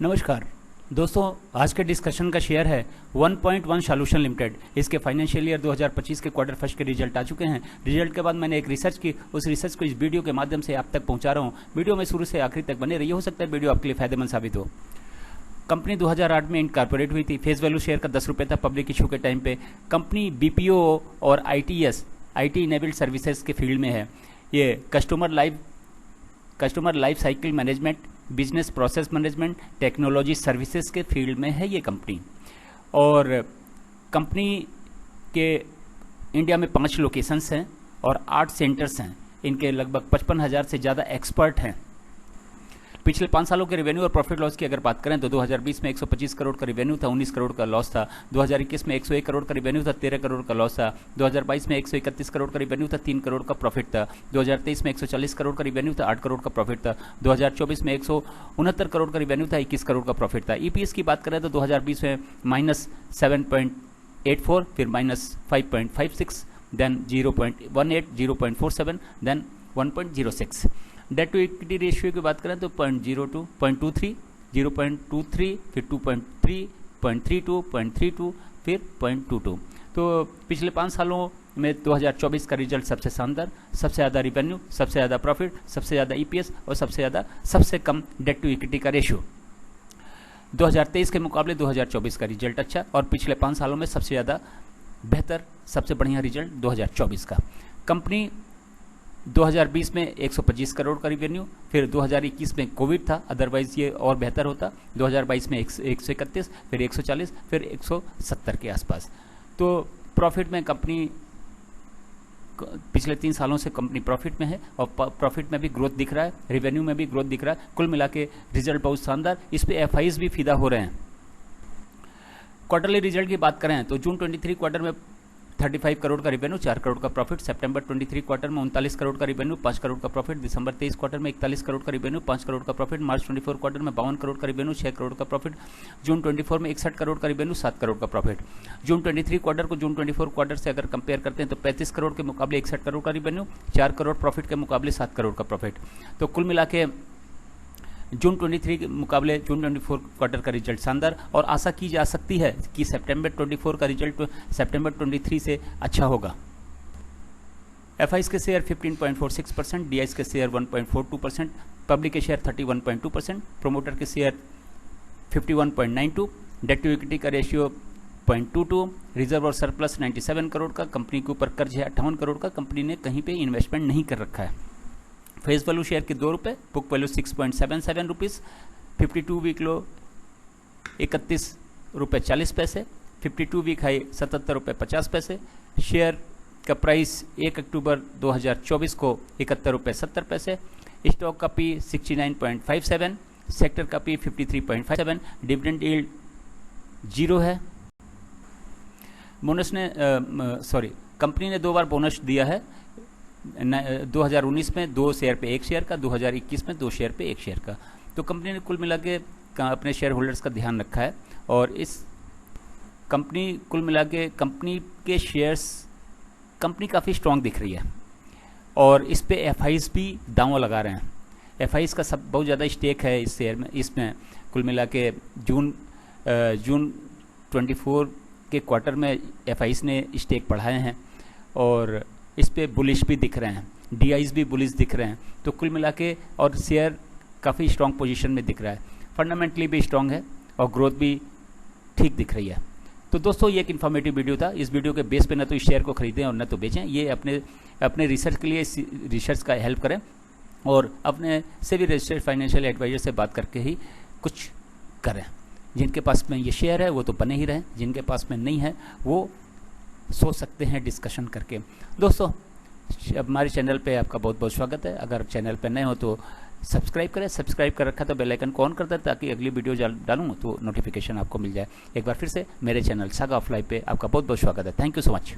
नमस्कार दोस्तों, आज के डिस्कशन का शेयर है 1.1 सॉल्यूशन लिमिटेड। इसके फाइनेंशियल ईयर 2025 के क्वार्टर फर्स्ट के रिजल्ट आ चुके हैं। रिजल्ट के बाद मैंने एक रिसर्च की, उस रिसर्च को इस वीडियो के माध्यम से आप तक पहुंचा रहा हूं। वीडियो में शुरू से आखिरी तक बने रहिए, हो सकता है वीडियो आपके लिए फायदेमंद साबित हो। कंपनी 2008 में इनकॉर्पोरेट हुई थी। फेस वैल्यू शेयर का 10 रुपये था पब्लिक इशू के टाइम पे। कंपनी बीपीओ और आईटी इनेबल्ड सर्विसेज के फील्ड में है। ये customer life cycle management, business process management, technology services के फील्ड में है ये कंपनी। और कंपनी के इंडिया में 5 लोकेशंस हैं और 8 सेंटर्स हैं। इनके लगभग 55,000 से ज़्यादा एक्सपर्ट हैं। पिछले 5 सालों के रेवेन्यू और प्रॉफिट लॉस की अगर बात करें तो 2020 में 125 करोड़ का रेवेन्यू था, 19 करोड़ का लॉस था। 2021 में 101 करोड़ का रेवेन्यू था, 13 करोड़ का लॉस था। 2022 में 131 करोड़ का रेवेन्यू था, 3 करोड़ का प्रॉफिट था। 2023 में 140 करोड़ का रेवेन्यू था, 8 करोड़ का प्रॉफिट था। 2024 में 169 करोड़ का रेवेन्यू था, 21 करोड़ का प्रॉफिट था। ईपीएस की बात करें तो 2020 में -7.84, फिर -5.56, then 0.18, 0.47, then 1.06। Debt to equity ratio की बात करें तो 0.02, 0.23, 0.23, फिर 2.3, 0.32, 0.32, फिर 0.22। तो पिछले 5 सालों में 2024 का रिजल्ट सबसे शानदार, सबसे ज़्यादा रिवेन्यू, सबसे ज़्यादा प्रॉफिट, सबसे ज़्यादा ईपीएस और सबसे कम डेट टू इक्विटी का रेशियो। 2023 के मुकाबले 2024 का रिजल्ट अच्छा और पिछले 5 सालों में सबसे ज़्यादा बेहतर, सबसे बढ़िया रिजल्ट 2024 का। कंपनी 2020 में 125 करोड़ का रिवेन्यू, फिर 2021 में कोविड था, अदरवाइज ये और बेहतर होता। 2022 में 131, फिर 140, फिर 170 के आसपास। तो प्रॉफिट में कंपनी पिछले 3 सालों से कंपनी प्रॉफिट में है और प्रॉफिट में भी ग्रोथ दिख रहा है, रेवेन्यू में भी ग्रोथ दिख रहा है। कुल मिला के रिजल्ट बहुत शानदार। इस पे एफआईज भी फिदा हो रहे हैं। क्वार्टरली रिजल्ट की बात करें तो जून 23 क्वार्टर में 35 करोड़ का रेवेन्यू, 4 करोड़ का प्रॉफिट। सितंबर 23 क्वार्टर में 39 करोड़ का रेवेन्यू, 5 करोड़ का प्रॉफिट। दिसंबर 23 क्वार्टर में 41 करोड़ का रेवेन्यू, 5 करोड़ का प्रॉफिट। मार्च 24 क्वार्टर में 52 करोड़ का रेवेन्यू, 6 करोड़ का प्रॉफिट। जून 24 में 61 करोड़ का रेवेन्यू, 7 करोड़ का प्रॉफिट। जून 23 क्वार्टर को जून 24 क्वार्टर से अगर कंपेयर करते हैं तो 35 करोड़ के मुकाबले 61 करोड़ का रेवेन्यू, 4 करोड़ प्रॉफिट के मुकाबले 7 करोड़ का प्रॉफिट। तो कुल मिला के जून 23 के मुकाबले जून 24 क्वार्टर का रिजल्ट शानदार और आशा की जा सकती है कि सितंबर 24 का रिजल्ट सितंबर 23 से अच्छा होगा। एफआईज के शेयर 15.46%, डीआईज के शेयर 1.42%, पब्लिक के शेयर 31.2%, प्रोमोटर के शेयर 51.92, डेट टू इक्विटी का रेशियो 0.22, रिजर्व और सरप्लस 97 करोड़ का। कंपनी के ऊपर कर्ज है 58 करोड़ का। कंपनी ने कहीं पे इन्वेस्टमेंट नहीं कर रखा है। फेस वैल्यू शेयर के 2 रुपये, book value 6.77 rupees, 52 week low 31 रुपये 40 पैसे, 52 वीक हाई 77 रुपये 50 पैसे। शेयर का प्राइस 1 अक्टूबर 2024 को 71 रुपये 70 पैसे। स्टॉक का पी 69.57, सेक्टर का पी 53.57, डिविडेंड यील्ड 0 है। बोनस ने कंपनी ने 2 बार बोनस दिया है। 2019 में 2 शेयर पे 1 शेयर का, 2021 में 2 शेयर पे 1 शेयर का। तो कंपनी ने कुल मिला के अपने शेयर होल्डर्स का ध्यान रखा है और इस कंपनी कुल मिला के कंपनी के शेयर्स कंपनी काफ़ी स्ट्रांग दिख रही है और इस पे एफआईज भी दांव लगा रहे हैं। एफआईज का सब बहुत ज़्यादा स्टेक है इस शेयर में। इसमें कुल मिला के जून 24 के क्वार्टर में एफआईज ने स्टेक बढ़ाए हैं और इस पे बुलिश भी दिख रहे हैं, डीआईज भी बुलिश दिख रहे हैं। तो कुल मिला के और शेयर काफ़ी स्ट्रांग पोजीशन में दिख रहा है, फंडामेंटली भी स्ट्रांग है और ग्रोथ भी ठीक दिख रही है। तो दोस्तों ये एक इन्फॉर्मेटिव वीडियो था। इस वीडियो के बेस पे न तो इस शेयर को खरीदें और न तो बेचें। ये अपने रिसर्च के लिए इस रिसर्च का हेल्प करें और अपने से भी रजिस्टर्ड फाइनेंशियल एडवाइजर से बात करके ही कुछ करें। जिनके पास में ये शेयर है वो तो बने ही रहें, जिनके पास में नहीं है वो सोच सकते हैं डिस्कशन करके। दोस्तों हमारे चैनल पे आपका बहुत बहुत स्वागत है। अगर चैनल पे नए हो तो सब्सक्राइब करें। सब्सक्राइब कर रखा तो बेल आइकन को ऑन कर दें ताकि अगली वीडियो डालूँ तो नोटिफिकेशन आपको मिल जाए। एक बार फिर से मेरे चैनल सागा ऑफ लाइफ पे आपका बहुत बहुत स्वागत है। Thank you so much.